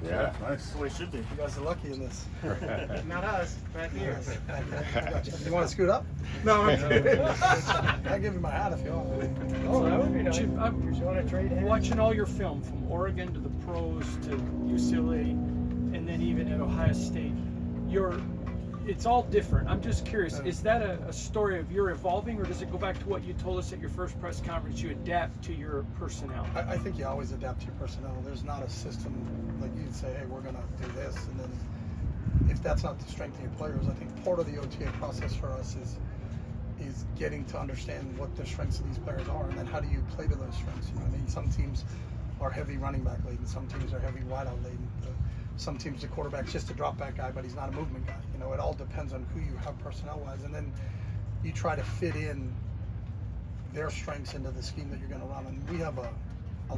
Yeah. Nice. That's the way it should be. You guys are lucky in this. Not us, but here. You want to scoot up? No, I'm kidding. I'll give you my hat if you want. Oh, that would be nice. Chip, I'm You want to trade hands? watching all your film from Oregon to the pros to UCLA, and then even at Ohio State. It's all different. I'm just curious, is that a story of your evolving, or does it go back to what you told us at your first press conference? You adapt to your personnel. I think you always adapt to your personnel. There's not a system like you'd say, hey, we're going to do this, and then if that's not the strength of your players, I think part of the OTA process for us is getting to understand what the strengths of these players are, and then how do you play to those strengths. You know what I mean? Some teams are heavy running back laden, some teams are heavy wideout laden. Some teams the quarterback's just a drop back guy, but he's not a movement guy. You know, it all depends on who you have personnel-wise, and then you try to fit in their strengths into the scheme that you're going to run. And we have a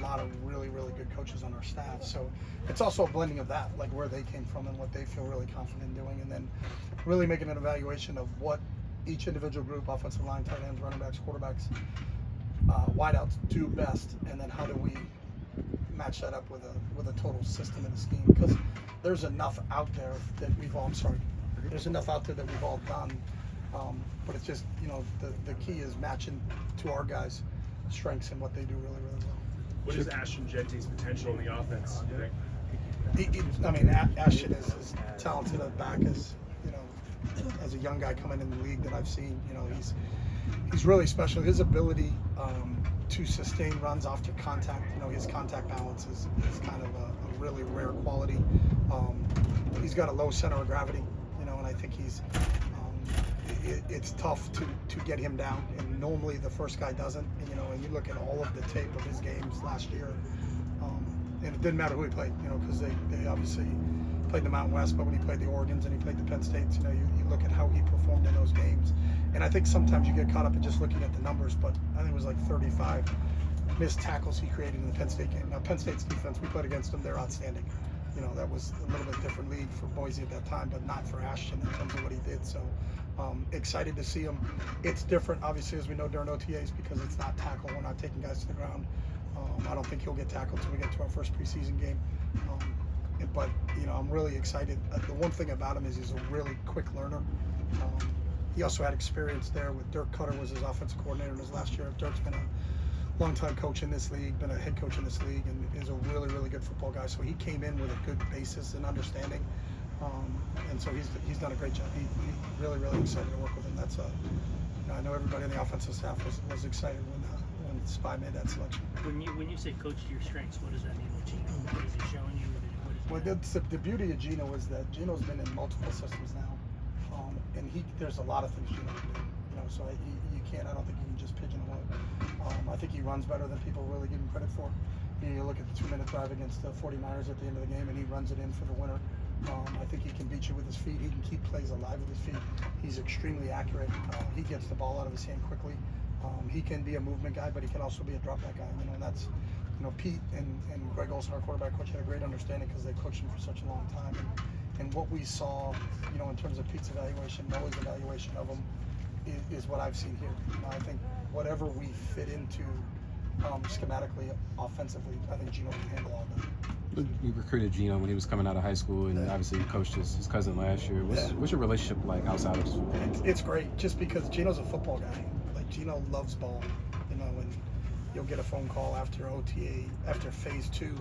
lot of really, really good coaches on our staff, so it's also a blending of that, like where they came from and what they feel really confident in doing, and then really making an evaluation of what each individual group, offensive line, tight ends, running backs, quarterbacks, wideouts do best, and then how do we match that up with a total system and a scheme, because there's enough out there that we've all done, but it's just, you know, the key is matching to our guys' strengths and what they do really, really well. What is Ashton Genty's potential in the offense, do you think? I mean, Ashton is as talented a back as, you know, as a young guy coming in the league that I've seen. You know, he's really special. His ability to sustain runs after contact, you know, his contact balance is kind of a really rare quality. He's got a low center of gravity, you know, and I think it's tough to get him down, and normally the first guy doesn't. And, you know, and you look at all of the tape of his games last year, and it didn't matter who he played, you know, because they obviously played the Mountain West, but when he played the Oregons and he played the Penn States, you know, you look at how he performed in those games. And I think sometimes you get caught up in just looking at the numbers, but I think it was like 35 missed tackles he created in the Penn State game. Now, Penn State's defense, we played against them, they're outstanding. You know, that was a little bit different league for Boise at that time, but not for Ashton in terms of what he did. So excited to see him. It's different, obviously, as we know during OTAs, because it's not tackle. We're not taking guys to the ground. I don't think he'll get tackled until we get to our first preseason game. But, you know, I'm really excited. The one thing about him is he's a really quick learner. He also had experience there with Dirk Cutter was his offensive coordinator in his last year. Dirk's been a longtime coach in this league, been a head coach in this league, and is a really, really good football guy. So he came in with a good basis and understanding, and so he's done a great job. He really, really excited to work with him. That's you know, I know everybody on the offensive staff was excited when Spy made that selection. When you say coach to your strengths, what does that mean with Gino? What is he showing you? Well, the beauty of Gino is that Gino's been in multiple systems now, and there's a lot of things Gino can do. You know, so you can't. I don't think you can just pigeonhole him. I think he runs better than people really give him credit for. You look at the 2-minute drive against the 49ers at the end of the game, and he runs it in for the winner. I think he can beat you with his feet. He can keep plays alive with his feet. He's extremely accurate. He gets the ball out of his hand quickly. He can be a movement guy, but he can also be a drop back guy. You know, and that's, you know, Pete and Greg Olson, our quarterback coach, had a great understanding because they coached him for such a long time. And what we saw, you know, in terms of Pete's evaluation, Noah's evaluation of him, is what I've seen here. You know, I think whatever we fit into schematically, offensively, I think Gino can handle all of that. You recruited Gino when he was coming out of high school, and obviously you coached his cousin last year. What's your relationship like outside of football? It's great, just because Gino's a football guy. Like, Gino loves ball, you know, and you'll get a phone call after OTA, after phase 2. You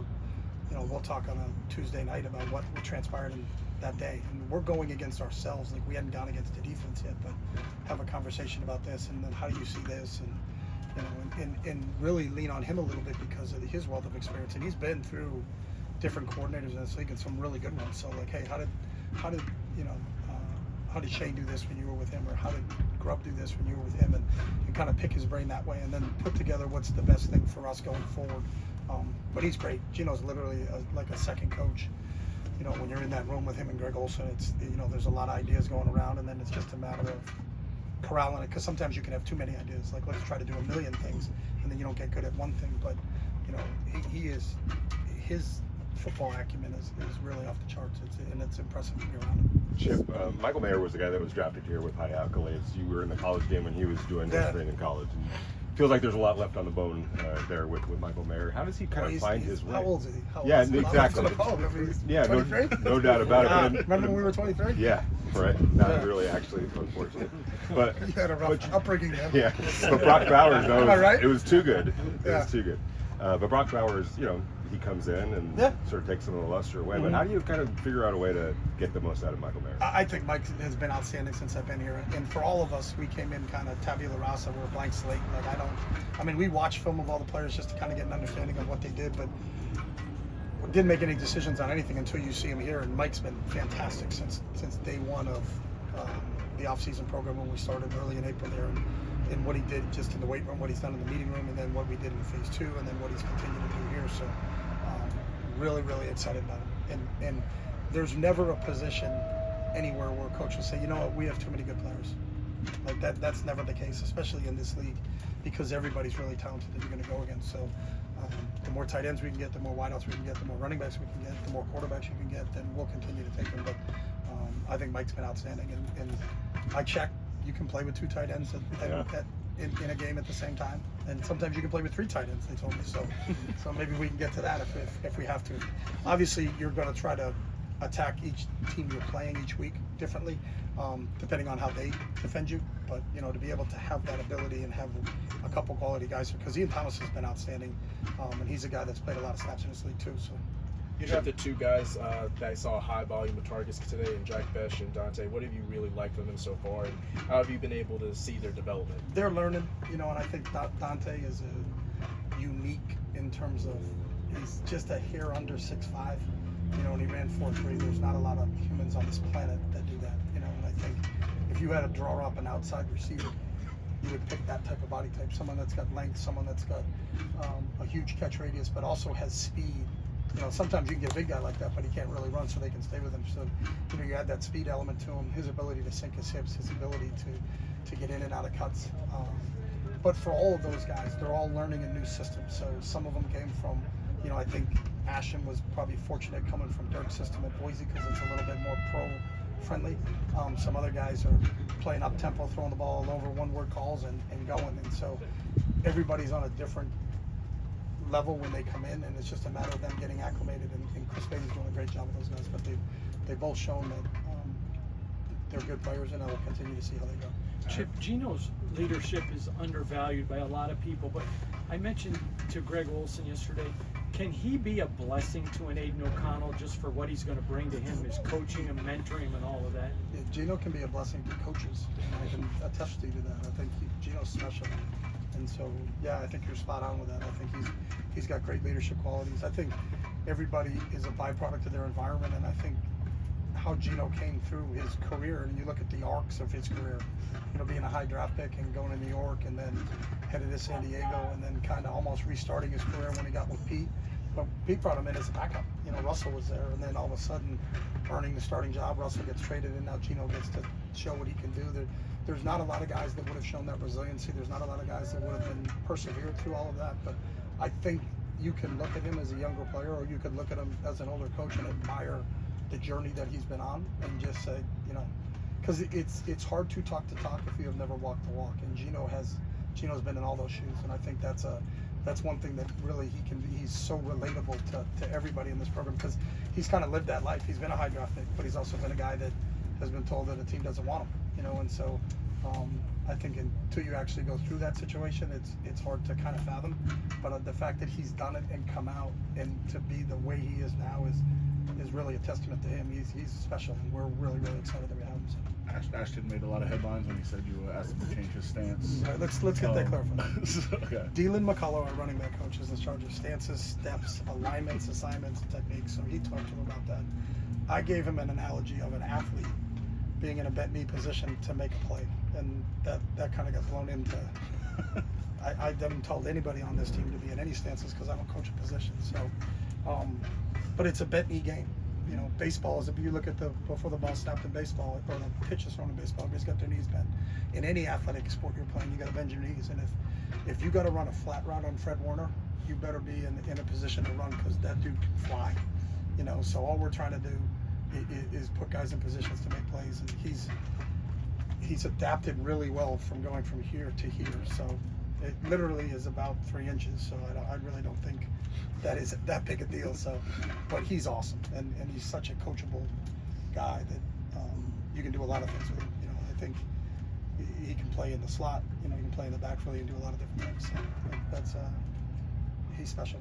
know, we'll talk on a Tuesday night about what transpired in that day. And we're going against ourselves. Like, we hadn't gone against the defense yet, but have a conversation about this, and then how do you see this? And, you know, and really lean on him a little bit because of his wealth of experience. And he's been through different coordinators in this league and some really good ones. So, like, hey, how did you know, how did Shane do this when you were with him, or how did Grubb do this when you were with him, and kind of pick his brain that way, and then put together what's the best thing for us going forward. But he's great. Gino's literally like a second coach. You know, when you're in that room with him and Greg Olson, it's, you know, there's a lot of ideas going around, and then it's just a matter of corralling it, because sometimes you can have too many ideas. Like, let's try to do a million things, and then you don't get good at one thing. But, you know, his football acumen is really off the charts. It's impressive to be around him. Chip, Michael Mayer was the guy that was drafted here with high accolades. You were in the college game when he was doing his thing in college. And feels like there's a lot left on the bone there with Michael Mayer. How does he kind of find his way? How old is he? How old Yeah, is he? exactly. Yeah, no doubt about it. And, remember when we were 23? yeah, right. Not really, actually, unfortunately. But You had a rough upbringing then. yeah, but Brock Bowers, though, Am I right? it was too good. It Yeah. was too good. But Brock Bowers, he comes in and sort of takes some of the luster away. But how do you kind of figure out a way to get the most out of Michael Mayer? I think Mike has been outstanding since I've been here. And for all of us, we came in kind of tabula rasa. We're a blank slate. Like, we watched film of all the players just to kind of get an understanding of what they did, but didn't make any decisions on anything until you see him here. And Mike's been fantastic since day one of the off-season program when we started early in April there. And what he did just in the weight room, what he's done in the meeting room, and then what we did in phase 2, and then what he's continued to do here. So really, really excited about it. And there's never a position anywhere where a coach will say, you know what, we have too many good players. Like that's never the case, especially in this league, because everybody's really talented that you're going to go against. So the more tight ends we can get, the more wideouts we can get, the more running backs we can get, the more quarterbacks you can get, then we'll continue to take them. But I think Mike's been outstanding. And I check, you can play with 2 tight ends in a game at the same time, and sometimes you can play with 3 tight ends, they told me. So maybe we can get to that if we have to. Obviously, you're going to try to attack each team you're playing each week differently, depending on how they defend you. But to be able to have that ability and have a couple quality guys, because Ian Thomas has been outstanding, and he's a guy that's played a lot of snaps in this league too. So. You have the 2 guys that saw a high volume of targets today, and Jack Besh and Dante. What have you really liked from them so far, and how have you been able to see their development? They're learning, and I think Dante is unique in terms of he's just a hair under 6'5", and he ran 4.3. There's not a lot of humans on this planet that do that, and I think if you had to draw up an outside receiver, you would pick that type of body type, someone that's got length, someone that's got a huge catch radius, but also has speed. Sometimes you can get a big guy like that, but he can't really run, so they can stay with him. So, you add that speed element to him, his ability to sink his hips, his ability to get in and out of cuts. But for all of those guys, they're all learning a new system. So some of them came from, I think Ashton was probably fortunate coming from Dirk's system at Boise because it's a little bit more pro-friendly. Some other guys are playing up-tempo, throwing the ball over one-word calls and going. And so everybody's on a different level when they come in, and it's just a matter of them getting acclimated, and Chris Beatty's doing a great job with those guys, but they've both shown that they're good players, and I will continue to see how they go. Chip, Gino's leadership is undervalued by a lot of people, but I mentioned to Greg Olson yesterday, can he be a blessing to an Aiden O'Connell just for what he's going to bring to him, his coaching and mentoring him and all of that? Yeah, Gino can be a blessing to coaches, and I can attest to you to that. I think Gino's special. And so, I think you're spot on with that. I think he's got great leadership qualities. I think everybody is a byproduct of their environment, and I think how Gino came through his career, and you look at the arcs of his career, being a high draft pick and going to New York and then headed to San Diego and then kind of almost restarting his career when he got with Pete. But Pete brought him in as a backup. Russell was there, and then all of a sudden earning the starting job, Russell gets traded, and now Gino gets to show what he can do. There's not a lot of guys that would have shown that resiliency. There's not a lot of guys that would have been persevered through all of that. But I think you can look at him as a younger player, or you could look at him as an older coach and admire the journey that he's been on, and just say, because it's hard to talk if you have never walked the walk. And Gino's been in all those shoes, and I think that's one thing that really he's so relatable to everybody in this program, because he's kind of lived that life. He's been a high draft pick, but he's also been a guy that has been told that a team doesn't want him. And so I think until you actually go through that situation, it's hard to kind of fathom. But the fact that he's done it and come out and to be the way he is now is really a testament to him. He's special, and we're really, really excited that we have him. So. Ashton made a lot of headlines when he said you asked him to change his stance. All right, let's get that clarified. Okay. Dylan McCullough, our running back coach, is in charge of stances, steps, alignments, assignments, techniques. So he talked to him about that. I gave him an analogy of an athlete being in a bent knee position to make a play, and that kind of got blown into. I haven't told anybody on this team to be in any stances because I don't coach a position. So, but it's a bent knee game. Baseball is, if you look at before the ball snapped in baseball, or the pitch is thrown in baseball, everybody's got their knees bent. In any athletic sport you're playing, you got to bend your knees. And if you got to run a flat route on Fred Warner, you better be in a position to run, because that dude can fly. So all we're trying to do is put guys in positions to make plays, and he's adapted really well from going from here to here. So It literally is about 3 inches, so I really don't think that is that big a deal. So, but he's awesome, and he's such a coachable guy that you can do a lot of things with him. You know, I think he can play in the slot. You know, he can play in the backfield. He can do a lot of different things. So that's he's special.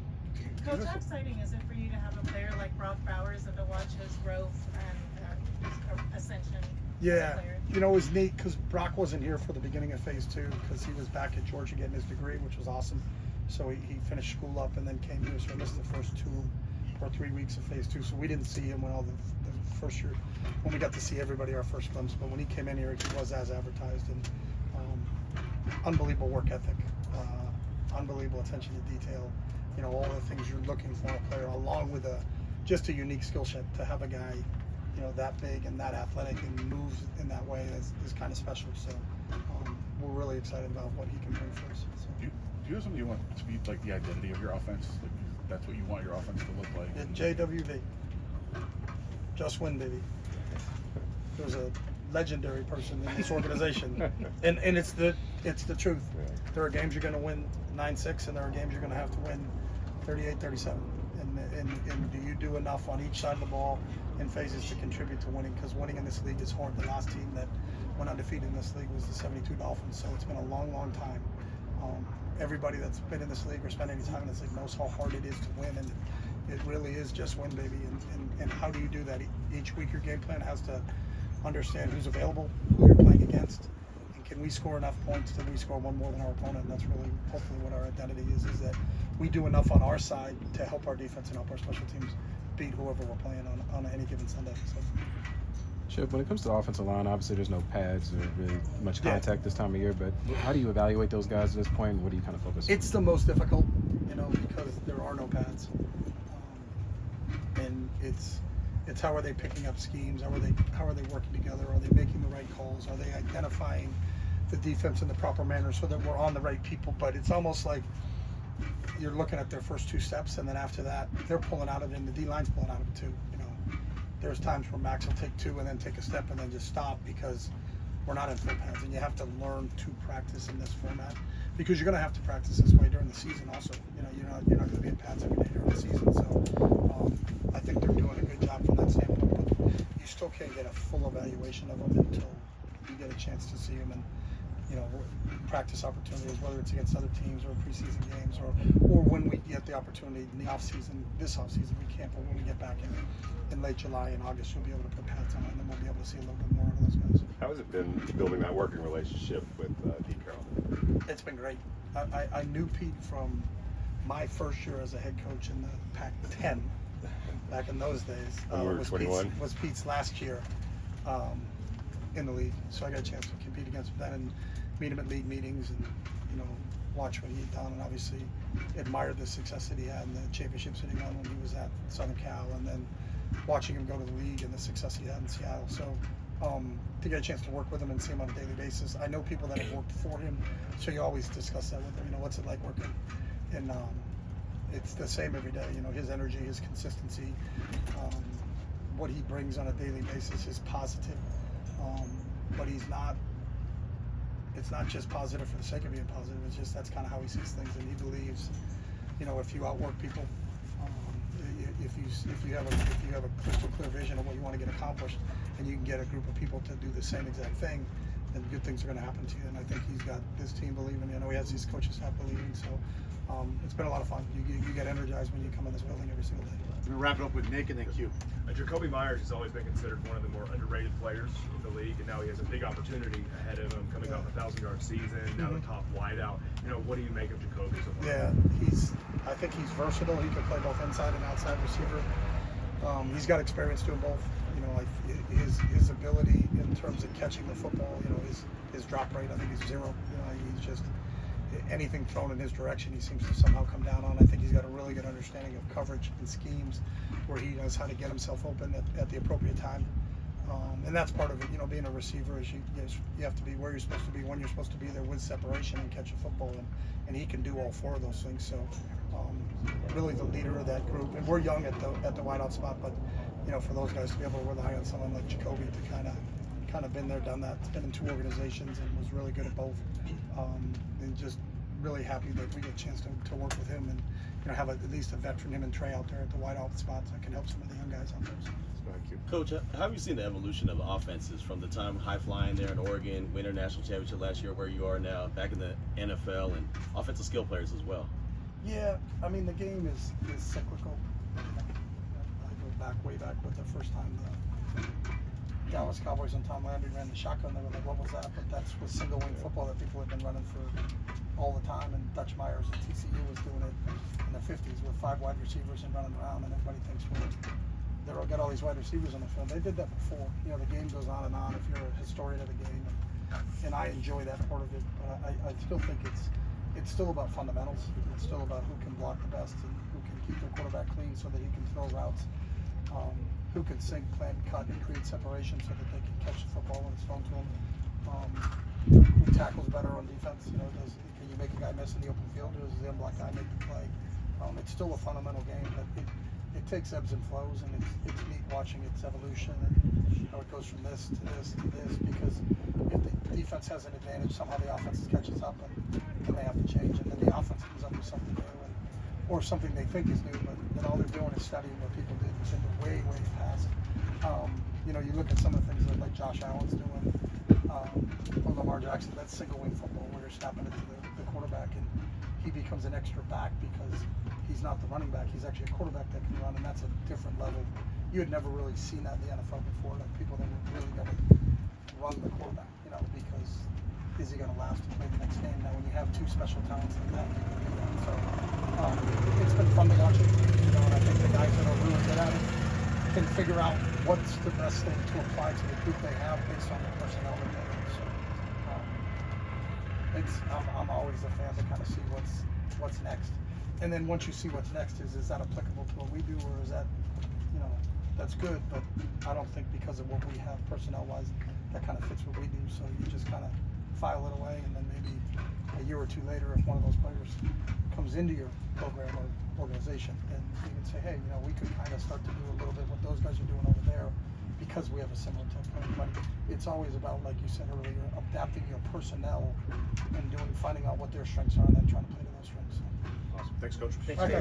Coach, how exciting is it for you to have a player like Brock Bowers and to watch his growth and his ascension? Yeah, you know, it was neat because Brock wasn't here for the beginning of phase 2 because he was back at Georgia getting his degree, which was awesome. So he finished school up and then came here. So I missed the first 2 or 3 weeks of phase 2. So we didn't see him when all the first year, when we got to see everybody our first glimpse. But when he came in here, he was as advertised, and unbelievable work ethic, unbelievable attention to detail. You know, all the things you're looking for in a player, along with just a unique skill set. To have a guy, you know, that big and that athletic and moves in that way is kind of special. So we're really excited about what he can bring for us. So. Do you have something you want to be like the identity of your offense? Like that's what you want your offense to look like? JWV. Just win, baby. There's a legendary person in this organization, and it's the truth. There are games you're going to win 9-6, and there are games you're going to have to win 38-37. And do you do enough on each side of the ball in phases to contribute to winning? Because winning in this league is hard. The last team that went undefeated in this league was the 72 Dolphins. So it's been a long, long time. Everybody that's been in this league or spent any time in this league knows how hard it is to win, and it really is just win, baby. And how do you do that? Each week your game plan has to understand who's available, who you're playing against, and can we score enough points that we score one more than our opponent? And that's really hopefully what our identity is that we do enough on our side to help our defense and help our special teams beat whoever we're playing on any given Sunday. So. Chip, when it comes to the offensive line, obviously there's no pads or really much contact this time of year, but how do you evaluate those guys at this point? What do you kind of focus on? It's the most difficult, you know, because there are no pads. And it's how are they picking up schemes? How are they working together? Are they making the right calls? Are they identifying the defense in the proper manner so that we're on the right people? But it's almost like you're looking at their first 2 steps, and then after that, they're pulling out of it, and the D-line's pulling out of it too. You know, there's times where Max will take 2 and then take a step and then just stop because we're not in full pads, and you have to learn to practice in this format because you're going to have to practice this way during the season also. You know, you're not going to be in pads every day during the season, so I think they're doing a good job from that standpoint, but you still can't get a full evaluation of them until you get a chance to see them and, you know, practice opportunities, whether it's against other teams or preseason games or when we get the opportunity in the this off season we can't, but when we get back in late July and August, you'll be able to put pads on, and then we'll be able to see a little bit more of those guys. How has it been building that working relationship with Pete Carroll? It's been great. I knew Pete from my first year as a head coach in the Pac-10 back in those days. When we were 21? Was Pete's last year in the league, so I got a chance to compete against him then and meet him at league meetings and, you know, watch what he had done, and obviously admired the success that he had in the championships that he won when he was at Southern Cal, and then watching him go to the league and the success he had in Seattle. So to get a chance to work with him and see him on a daily basis. I know people that have worked for him, so you always discuss that with him. You know, what's it like working? And it's the same every day. You know, his energy, his consistency, what he brings on a daily basis is positive. But it's not just positive for the sake of being positive. It's just that's kind of how he sees things, and he believes, you know, if you outwork people, if you have a crystal clear vision of what you want to get accomplished, and you can get a group of people to do the same exact thing, then good things are going to happen to you. And I think he's got this team believing. You know, he has these coaches staff believing. So it's been a lot of fun. You get energized when you come in this building every single day. We're going to wrap it up with Nick and then Q. Jacobe Myers has always been considered one of the more underrated players in the league, and now he has a big opportunity ahead of him coming off a 1,000-yard season, now the top wideout. You know, what do you make of Jacobe so far? Yeah, I think he's versatile. He can play both inside and outside receiver. He's got experience doing both. You know, like his ability in terms of catching the football, you know, his drop rate, I think is 0. You know, he's just anything thrown in his direction, he seems to somehow come down on. I think he's got a really good understanding of coverage and schemes where he knows how to get himself open at the appropriate time. And that's part of it, you know, being a receiver is you have to be where you're supposed to be, when you're supposed to be there with separation and catch a football. And he can do all 4 of those things. So really the leader of that group. And we're young at the wideout spot, but, you know, for those guys to be able to rely on someone like Jacobe to kind of been there, done that, been in 2 organizations and was really good at both. And just really happy that we get a chance to work with him and have at least a veteran, him and Trey, out there at the wideout spots that can help some of the young guys out there. Coach, how have you seen the evolution of offenses from the time high flying there in Oregon, win national championship last year, where you are now, back in the NFL, and offensive skill players as well? Yeah, I mean, the game is cyclical. I go way back with the first time the Dallas Cowboys and Tom Landry ran the shotgun. They were like, what was that? But that was single wing football that people had been running for all the time. And Dutch Myers at TCU was doing it in the 50s with 5 wide receivers and running around. And everybody thinks, well, they're got all these wide receivers on the field. They did that before. The game goes on and on if you're a historian of the game. And I enjoy that part of it. But I still think it's still about fundamentals. It's still about who can block the best and who can keep their quarterback clean so that he can throw routes. Who can sink, plant, cut, and create separation so that they can catch the football when it's thrown to them. Who tackles better on defense? Can you make a guy miss in the open field, or does the unblocked guy make the play? It's still a fundamental game, but it takes ebbs and flows, and it's neat watching its evolution and how it goes from this to this to this, because if the defense has an advantage, somehow the offense catches up, and then they have to change, and then the offense comes up with something new, or something they think is new, but then all they're doing is studying what people did in the way past. You look at some of the things that like Josh Allen's doing, or Lamar Jackson, that's single wing football where you're snapping it to the quarterback, and he becomes an extra back because he's not the running back, he's actually a quarterback that can run, and that's a different level. You had never really seen that in the NFL before, like people that were really going to run the quarterback, because is he going to last to play the next game? Now, when you have 2 special talents like that, you can do that. So it's been fun to watch it, and I think the guys that are really good at it can figure out what's the best thing to apply to the group they have based on the personnel that they have. So I'm always a fan to kind of see what's next. And then once you see what's next, is that applicable to what we do, or is that, that's good, but I don't think because of what we have personnel-wise, that kind of fits what we do. So you just kind of file it away, and then maybe a year or 2 later, if one of those players comes into your program or organization, then you can say, hey, we could kind of start to do a little bit what those guys are doing over there because we have a similar type of play. But it's always about, like you said earlier, adapting your personnel and finding out what their strengths are and then trying to play to those strengths. Awesome. Thanks, Coach. Okay.